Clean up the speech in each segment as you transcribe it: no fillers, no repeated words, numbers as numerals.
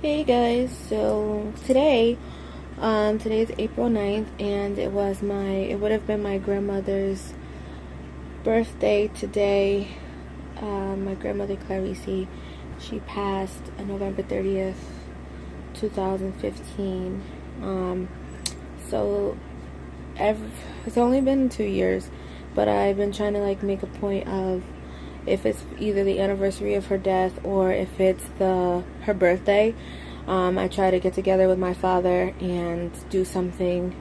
Hey guys, so today's April 9th, and it would have been my grandmother's birthday today. My grandmother Claressie, she passed on November 30th, 2015. So it's only been 2 years, but I've been trying to make a point of, if it's either the anniversary of her death or if it's her birthday, I try to get together with my father and do something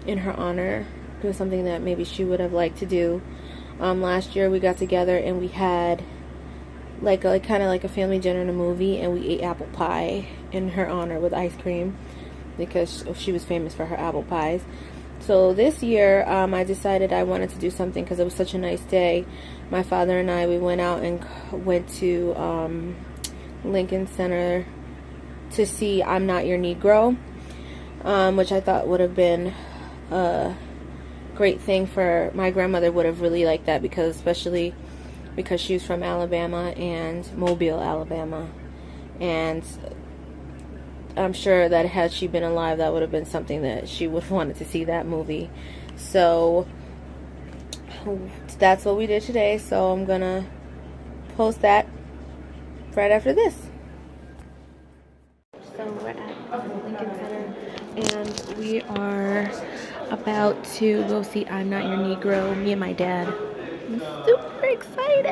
in her honor, do something that maybe she would have liked to do. Last year we got together and we had kind of like a family dinner and a movie, and we ate apple pie in her honor with ice cream because she was famous for her apple pies. So this year, I decided I wanted to do something because it was such a nice day. My father and I, we went out and went to Lincoln Center to see I'm Not Your Negro, which I thought would have been a great thing for my grandmother. Would have really liked that, especially because she was from Alabama, and Mobile, Alabama, and I'm sure that had she been alive, that would have been something that she would have wanted to see, that movie. So that's what we did today. So I'm gonna post that right after this. So we're at Lincoln Center, and we are about to go see I'm Not Your Negro, me and my dad. I'm super excited.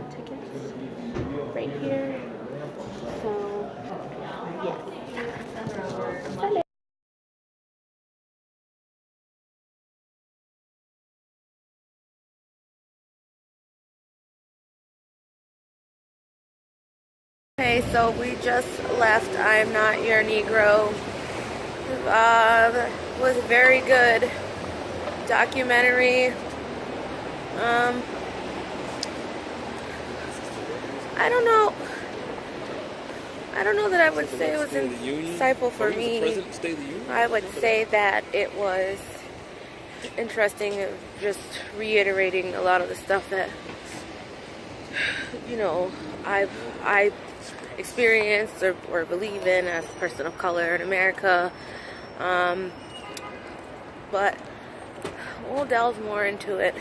Tickets right here. So, yes. Okay, so we just left I'm Not Your Negro. Was very good documentary. I don't know that I would say it was insightful for me. I would say that it was interesting, just reiterating a lot of the stuff that, I experienced or believe in as a person of color in America. But we'll delve more into it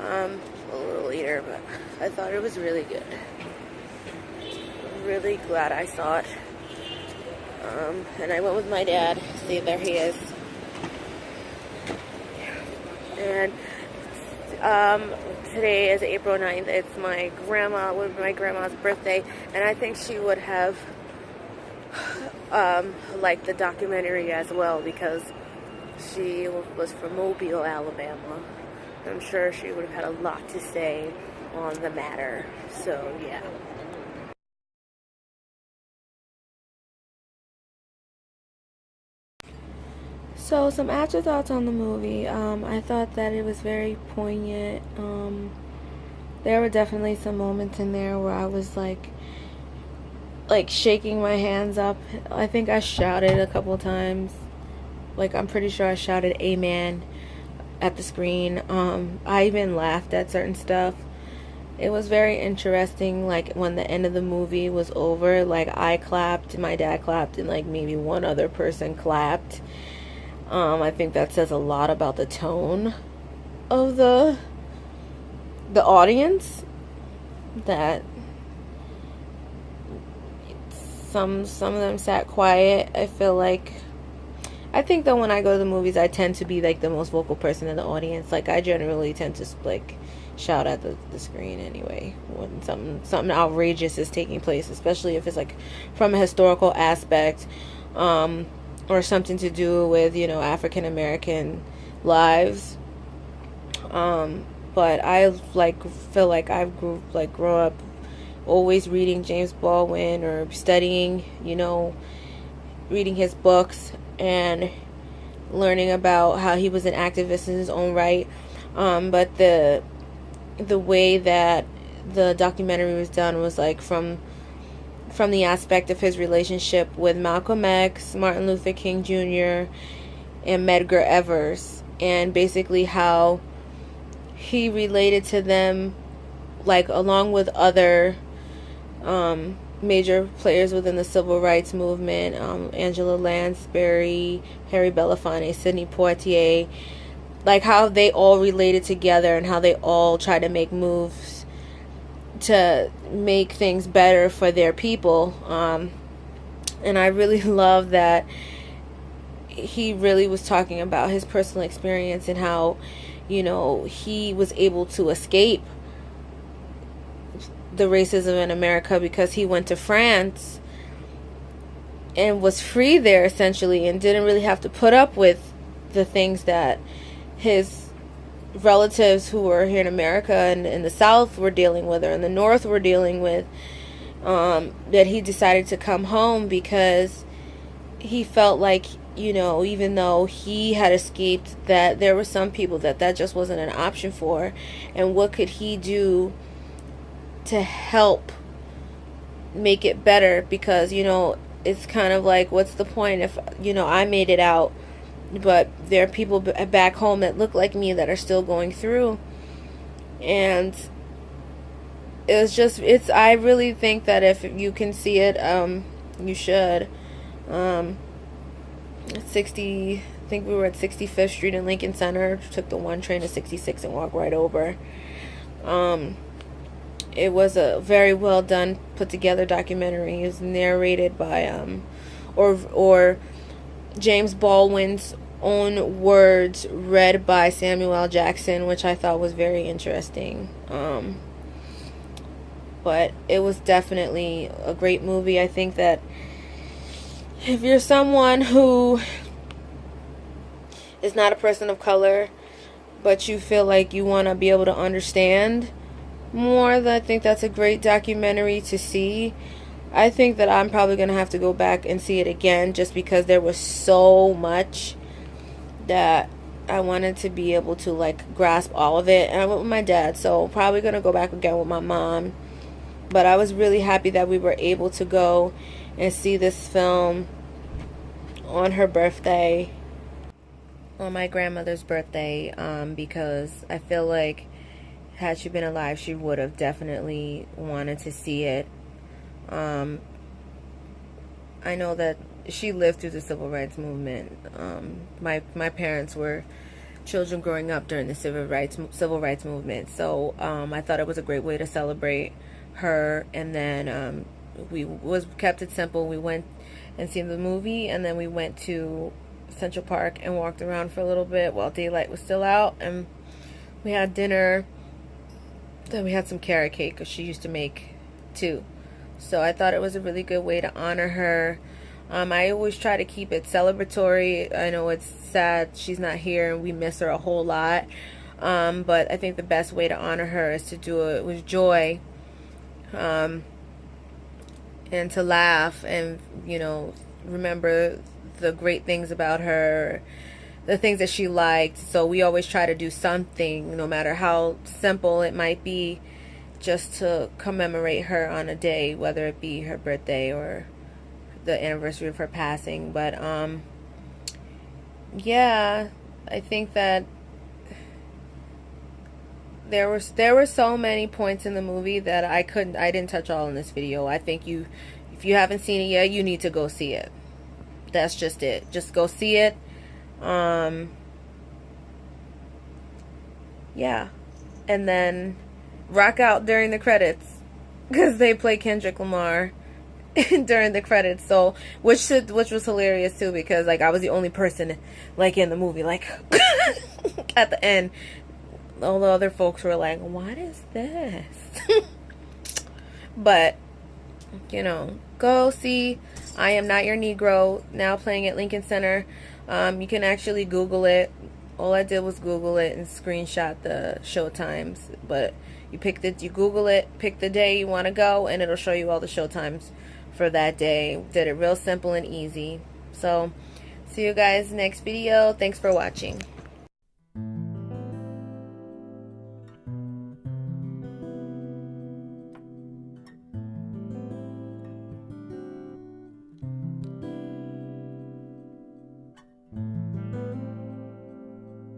a little later, but I thought it was really good. Really glad I saw it. And I went with my dad. See, there he is. And today is April 9th. It's my grandma's birthday, and I think she would have liked the documentary as well, because she was from Mobile, Alabama. I'm sure she would have had a lot to say on the matter. So yeah. So some afterthoughts on the movie. I thought that it was very poignant. There were definitely some moments in there where I was like shaking my hands up. I think I shouted a couple times. I'm pretty sure I shouted "Amen" at the screen. I even laughed at certain stuff. It was very interesting. When the end of the movie was over, I clapped, my dad clapped, and maybe one other person clapped. I think that says a lot about the tone of the audience, that some of them sat quiet. I think that when I go to the movies, I tend to be the most vocal person in the audience. I generally tend to shout at the screen anyway when something outrageous is taking place, especially if it's from a historical aspect, or something to do with African American lives. But I feel like I've grown up always reading James Baldwin, or studying, reading his books and learning about how he was an activist in his own right. But the way that the documentary was done was from the aspect of his relationship with Malcolm X, Martin Luther King Jr., and Medgar Evers, and basically how he related to them, along with other major players within the civil rights movement, Angela Lansbury, Harry Belafonte, Sidney Poitier, like how they all related together and how they all try to make moves to make things better for their people. And I really love that he really was talking about his personal experience and how, you know, he was able to escape the racism in America because he went to France and was free there essentially and didn't really have to put up with the things that his relatives who were here in America and in the South were dealing with, or in the North were dealing with. That he decided to come home because he felt like, you know, even though he had escaped, that there were some people that just wasn't an option for, and what could he do to help make it better? Because, you know, it's kind of like, what's the point if, you know, I made it out, but there are people back home that look like me that are still going through. And it's just, I really think that if you can see it, you should. 60, I think we were at 65th Street in Lincoln Center, took the 1 train to 66 and walked right over. It was a very well done, put together documentary. It was narrated by, or James Baldwin's own words read by Samuel L. Jackson, which I thought was very interesting. But it was definitely a great movie. I think that if you're someone who is not a person of color, but you feel like you want to be able to understand more, I think that's a great documentary to see. I think that I'm probably going to have to go back and see it again just because there was so much that I wanted to be able to like grasp all of it. And I went with my dad, so probably going to go back again with my mom. But I was really happy that we were able to go and see this film on her birthday, on my grandmother's birthday, because I feel like had she been alive, she would have definitely wanted to see it. I know that she lived through the civil rights movement. My parents were children growing up during the civil rights movement, so I thought it was a great way to celebrate her. And then we kept it simple. We went and seen the movie, and then we went to Central Park and walked around for a little bit while daylight was still out, and we had dinner. Then we had some carrot cake because she used to make too. So I thought it was a really good way to honor her. I always try to keep it celebratory. I know it's sad she's not here and we miss her a whole lot. But I think the best way to honor her is to do it with joy. And to laugh and, you know, remember the great things about her, the things that she liked. So we always try to do something, no matter how simple it might be, just to commemorate her on a day, whether it be her birthday or the anniversary of her passing. But yeah, I think that there were so many points in the movie that I didn't touch all in this video. I think if you haven't seen it yet, you need to go see it. That's just it. Just go see it. Yeah, and then rock out during the credits because they play Kendrick Lamar during the credits. So which was hilarious too, because like I was the only person like in the movie like at the end. All the other folks were like, what is this? But you know, go see I Am Not Your Negro, now playing at Lincoln Center. You can actually Google it. All I did was Google it and screenshot the show times. But you Google it, pick the day you want to go, and it'll show you all the show times for that day. Did it real simple and easy. So, see you guys next video. Thanks for watching.